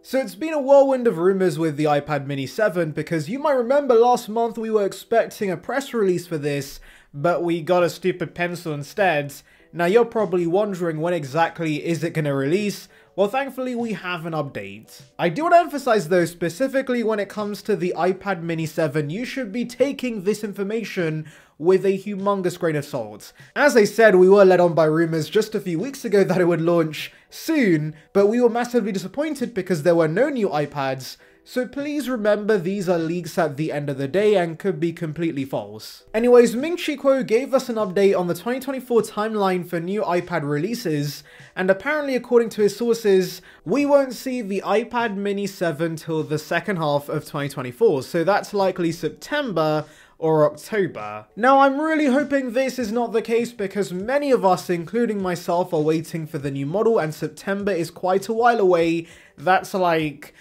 So it's been a whirlwind of rumors with the iPad mini 7 because you might remember last month we were expecting a press release for this, but we got a stupid pencil instead. Now you're probably wondering when exactly is it going to release. Well, thankfully we have an update. I do want to emphasize though, specifically when it comes to the iPad mini 7, you should be taking this information with a humongous grain of salt. As I said, we were led on by rumors just a few weeks ago that it would launch soon, but we were massively disappointed because there were no new iPads. So please remember these are leaks at the end of the day and could be completely false. Anyways, Ming-Chi Kuo gave us an update on the 2024 timeline for new iPad releases, and apparently according to his sources, we won't see the iPad mini 7 till the second half of 2024, so that's likely September or October. Now I'm really hoping this is not the case because many of us, including myself, are waiting for the new model and September is quite a while away. That's like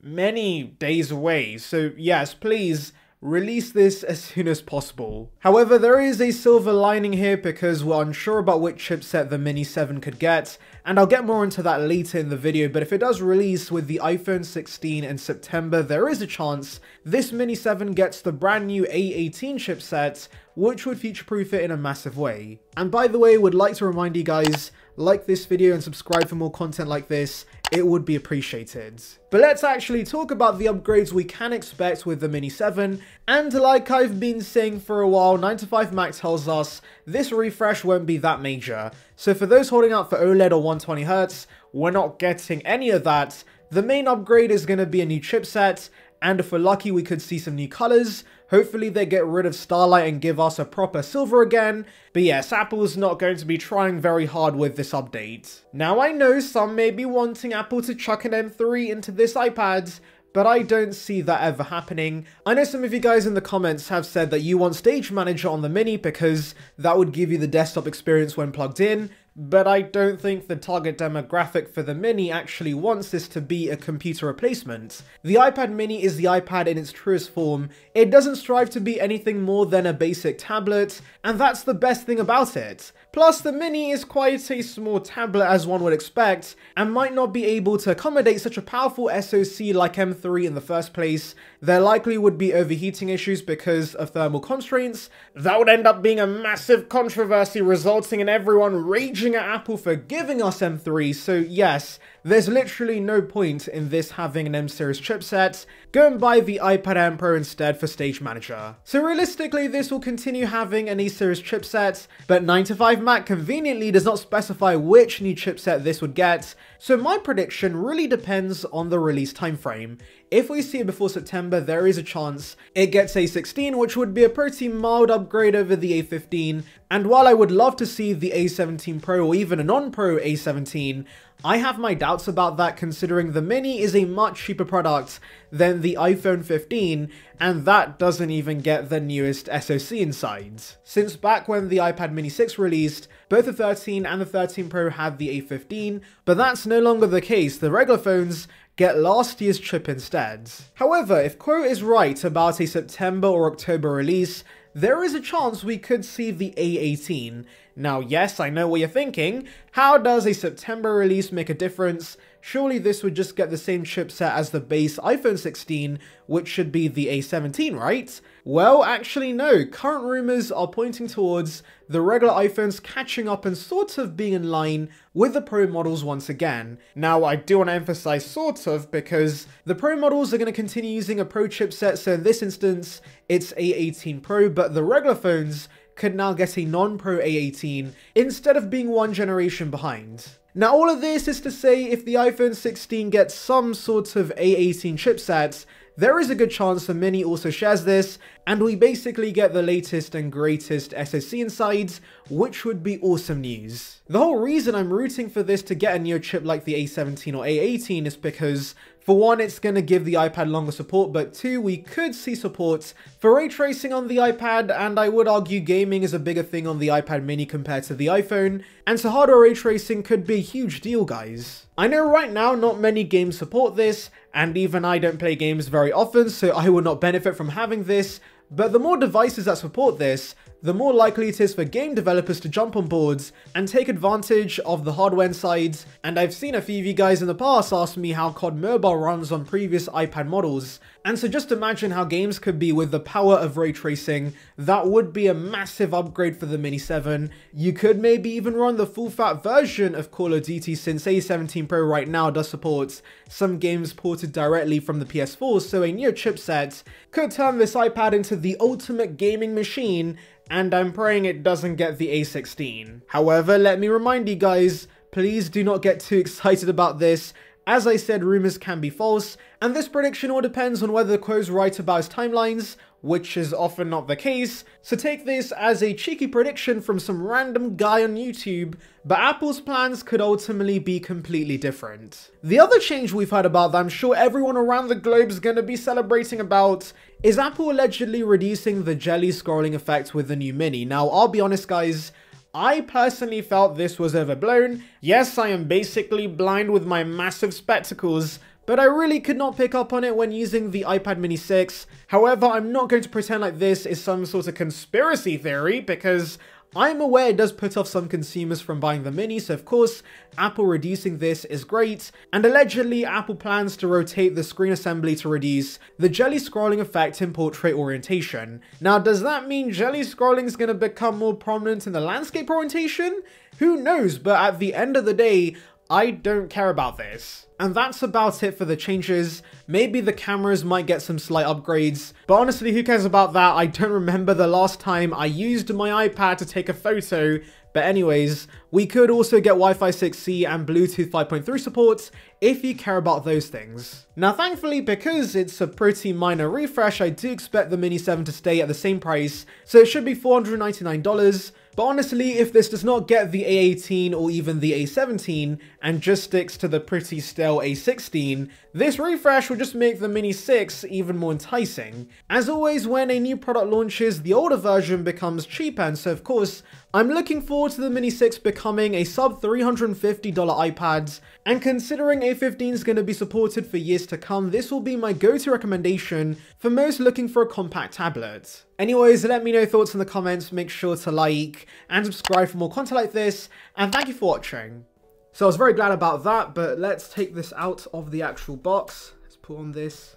many days away, so yes, please release this as soon as possible. However, there is a silver lining here because we're unsure about which chipset the Mini 7 could get, and I'll get more into that later in the video, but if it does release with the iPhone 16 in September, there is a chance this Mini 7 gets the brand new A18 chipset, which would future-proof it in a massive way. And by the way, would like to remind you guys, like this video and subscribe for more content like this, it would be appreciated. But let's actually talk about the upgrades we can expect with the Mini 7, and like I've been saying for a while, 9to5Mac tells us this refresh won't be that major. So for those holding out for OLED or 120Hz, we're not getting any of that. The main upgrade is going to be a new chipset, and if we're lucky we could see some new colors. Hopefully they get rid of Starlight and give us a proper silver again. But yes, Apple's not going to be trying very hard with this update. Now I know some may be wanting Apple to chuck an M3 into this iPad, but I don't see that ever happening. I know some of you guys in the comments have said that you want Stage Manager on the Mini because that would give you the desktop experience when plugged in, but I don't think the target demographic for the Mini actually wants this to be a computer replacement. The iPad Mini is the iPad in its truest form. It doesn't strive to be anything more than a basic tablet, and that's the best thing about it. Plus, the Mini is quite a small tablet as one would expect, and might not be able to accommodate such a powerful SoC like M3 in the first place. There likely would be overheating issues because of thermal constraints. That would end up being a massive controversy, resulting in everyone raging at Apple for giving us M3, so yes, there's literally no point in this having an M-series chipset. Go and buy the iPad Air Pro instead for Stage Manager. So realistically, this will continue having an E-series chipset, but 9to5Mac conveniently does not specify which new chipset this would get, so my prediction really depends on the release timeframe. If we see it before September, there is a chance it gets A16, which would be a pretty mild upgrade over the A15, and while I would love to see the A17 Pro or even a non-Pro A17, I have my doubts about that considering the Mini is a much cheaper product than the iPhone 15, and that doesn't even get the newest SoC inside. Since back when the iPad mini 6 released, both the 13 and the 13 Pro had the A15, but that's no longer the case. The regular phones get last year's chip instead. However, if Kuo is right about a September or October release, there is a chance we could see the A18. Now yes, I know what you're thinking, how does a September release make a difference? Surely this would just get the same chipset as the base iPhone 16, which should be the A17, right? Well, actually no, current rumors are pointing towards the regular iPhones catching up and sort of being in line with the Pro models once again. Now I do want to emphasize sort of because the Pro models are going to continue using a Pro chipset, so in this instance it's A18 Pro, but the regular phones could now get a non-Pro A18 instead of being one generation behind. Now all of this is to say if the iPhone 16 gets some sort of A18 chipset, there is a good chance the Mini also shares this, and we basically get the latest and greatest SoC inside, which would be awesome news. The whole reason I'm rooting for this to get a new chip like the A17 or A18 is because, for one, it's going to give the iPad longer support, but two, we could see support for ray tracing on the iPad, and I would argue gaming is a bigger thing on the iPad mini compared to the iPhone, and so hardware ray tracing could be a huge deal, guys. I know right now not many games support this, and even I don't play games very often, so I will not benefit from having this, but the more devices that support this, the more likely it is for game developers to jump on boards and take advantage of the hardware sides. And I've seen a few of you guys in the past ask me how COD Mobile runs on previous iPad models, and so just imagine how games could be with the power of ray tracing. That would be a massive upgrade for the Mini 7. You could maybe even run the full-fat version of Call of Duty, since A17 Pro right now does support some games ported directly from the PS4, so a new chipset could turn this iPad into the ultimate gaming machine, and I'm praying it doesn't get the A16. However, let me remind you guys, please do not get too excited about this. As I said, rumors can be false, and this prediction all depends on whether Quo's right about his timelines, which is often not the case, so take this as a cheeky prediction from some random guy on YouTube, but Apple's plans could ultimately be completely different. The other change we've heard about that I'm sure everyone around the globe is going to be celebrating about is Apple allegedly reducing the jelly scrolling effect with the new Mini. Now, I'll be honest guys, I personally felt this was overblown. Yes, I am basically blind with my massive spectacles, but I really could not pick up on it when using the iPad Mini 6. However, I'm not going to pretend like this is some sort of conspiracy theory, because I'm aware it does put off some consumers from buying the Mini, so of course, Apple reducing this is great, and allegedly Apple plans to rotate the screen assembly to reduce the jelly scrolling effect in portrait orientation. Now, does that mean jelly scrolling is going to become more prominent in the landscape orientation? Who knows, but at the end of the day, I don't care about this. And that's about it for the changes. Maybe the cameras might get some slight upgrades, but honestly, who cares about that? I don't remember the last time I used my iPad to take a photo. But anyways, we could also get Wi-Fi 6E and Bluetooth 5.3 support if you care about those things. Now thankfully, because it's a pretty minor refresh, I do expect the Mini 7 to stay at the same price, so it should be $499. But honestly, if this does not get the A18 or even the A17 and just sticks to the pretty stale A16, this refresh will just make the Mini 6 even more enticing. As always, when a new product launches, the older version becomes cheaper, and so of course, I'm looking forward to the Mini 6 becoming a sub $350 iPad, and considering A15 is going to be supported for years to come, this will be my go-to recommendation for most looking for a compact tablet. Anyways, let me know your thoughts in the comments, make sure to like and subscribe for more content like this, and thank you for watching. So I was very glad about that, but let's take this out of the actual box. Let's put on this.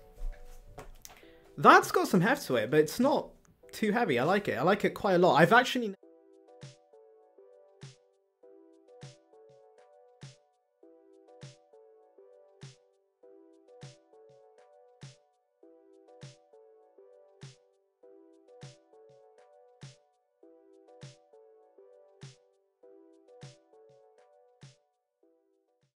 That's got some heft to it, but it's not too heavy. I like it quite a lot. I've actually